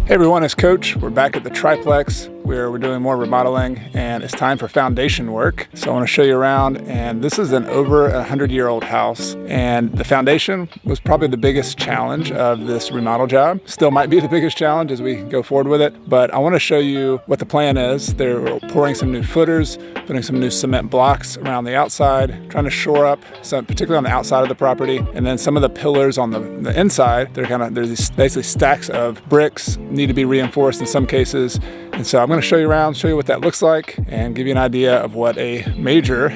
Hey everyone, it's Coach. We're back at the triplex where we're doing more remodeling and it's time for foundation work. So I want to show you around, and this is an over 100-year-old house, and the foundation was probably the biggest challenge of this remodel job. Still might be the biggest challenge as we go forward with it, but I want to show you what the plan is. They're pouring some new footers, putting some new cement blocks around the outside, trying to shore up some, particularly on the outside of the property, and then some of the pillars on the inside, there's these basically stacks of bricks need to be reinforced in some cases. And so I'm going to show you around, show you what that looks like, and give you an idea of what a major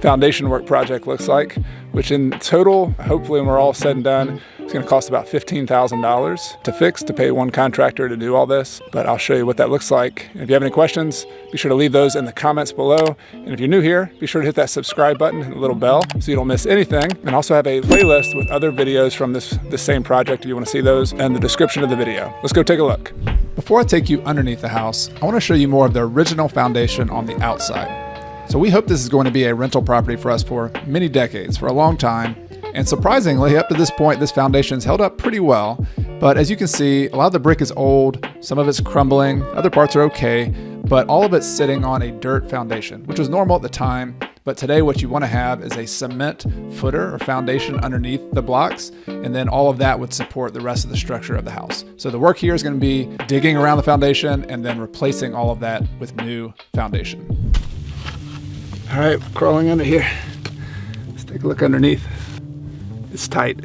foundation work project looks like, which in total, hopefully when we're all said and done, it's going to cost about $15,000 to fix, to pay one contractor to do all this. But I'll show you what that looks like. And if you have any questions, be sure to leave those in the comments below. And if you're new here, be sure to hit that subscribe button and the little bell so you don't miss anything. And also have a playlist with other videos from this same project if you want to see those, and the description of the video. Let's go take a look. Before I take you underneath the house, I want to show you more of the original foundation on the outside. So we hope this is going to be a rental property for us for many decades, for a long time. And surprisingly, up to this point, this foundation's held up pretty well. But as you can see, a lot of the brick is old, some of it's crumbling, other parts are okay, but all of it's sitting on a dirt foundation, which was normal at the time. But today what you want to have is a cement footer or foundation underneath the blocks, and then all of that would support the rest of the structure of the house. So the work here is going to be digging around the foundation and then replacing all of that with new foundation. All right, crawling under here. Let's take a look underneath. It's tight.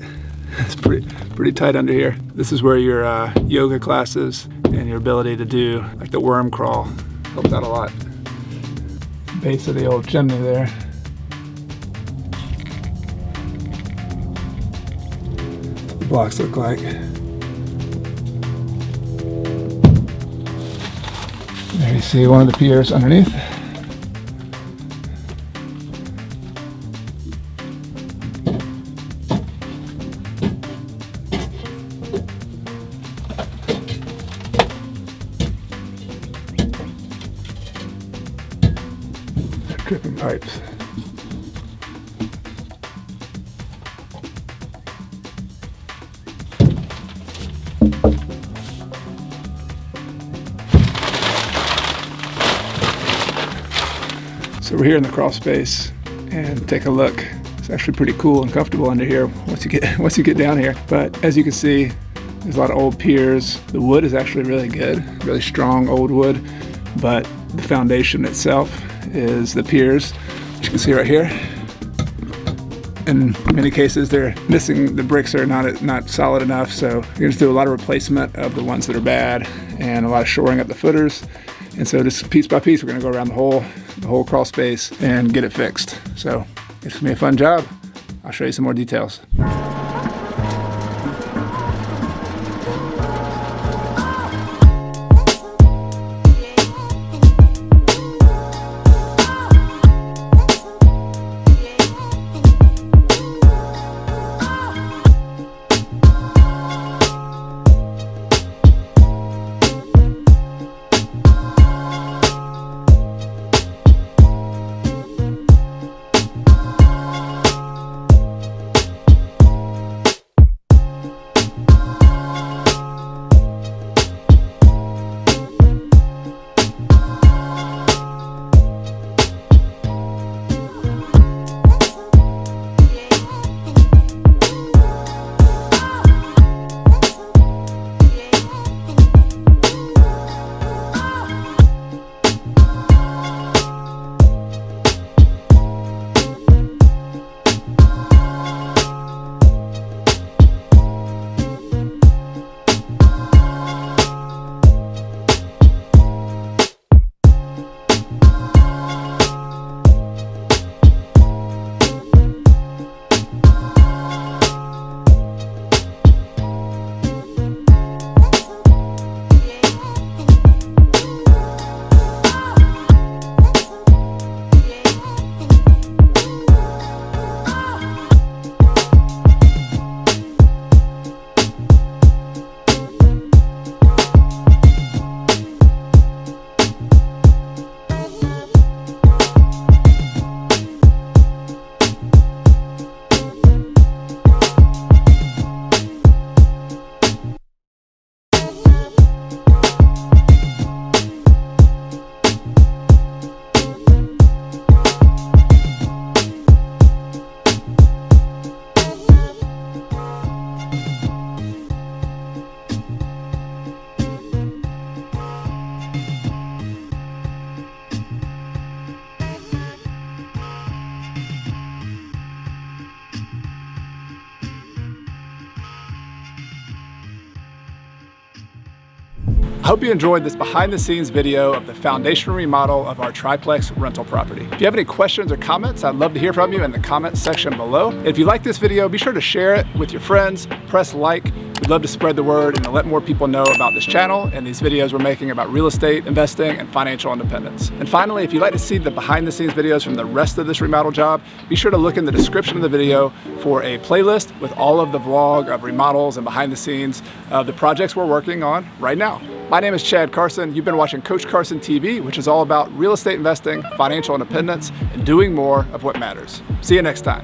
It's pretty tight under here. This is where your yoga classes and your ability to do like the worm crawl helps out a lot. Base of the old chimney there. The blocks look like. There you see one of the piers underneath. Dripping pipes. So we're here in the crawl space, and take a look. It's actually pretty cool and comfortable under here once you get down here. But as you can see, there's a lot of old piers. The wood is actually really good, really strong old wood, but the foundation itself is the piers, which you can see right here. In many cases, they're missing, the bricks are not solid enough, so you're going to do a lot of replacement of the ones that are bad and a lot of shoring up the footers. And so just piece by piece, we're going to go around the whole crawl space and get it fixed. So it's going to be a fun job. I'll show you some more details. I hope you enjoyed this behind the scenes video of the foundation remodel of our triplex rental property. If you have any questions or comments, I'd love to hear from you in the comments section below. If you like this video, be sure to share it with your friends, press like. We'd love to spread the word and to let more people know about this channel and these videos we're making about real estate, investing, and financial independence. And finally, if you'd like to see the behind the scenes videos from the rest of this remodel job, be sure to look in the description of the video for a playlist with all of the vlog of remodels and behind the scenes of the projects we're working on right now. My name is Chad Carson. You've been watching Coach Carson TV, which is all about real estate investing, financial independence, and doing more of what matters. See you next time.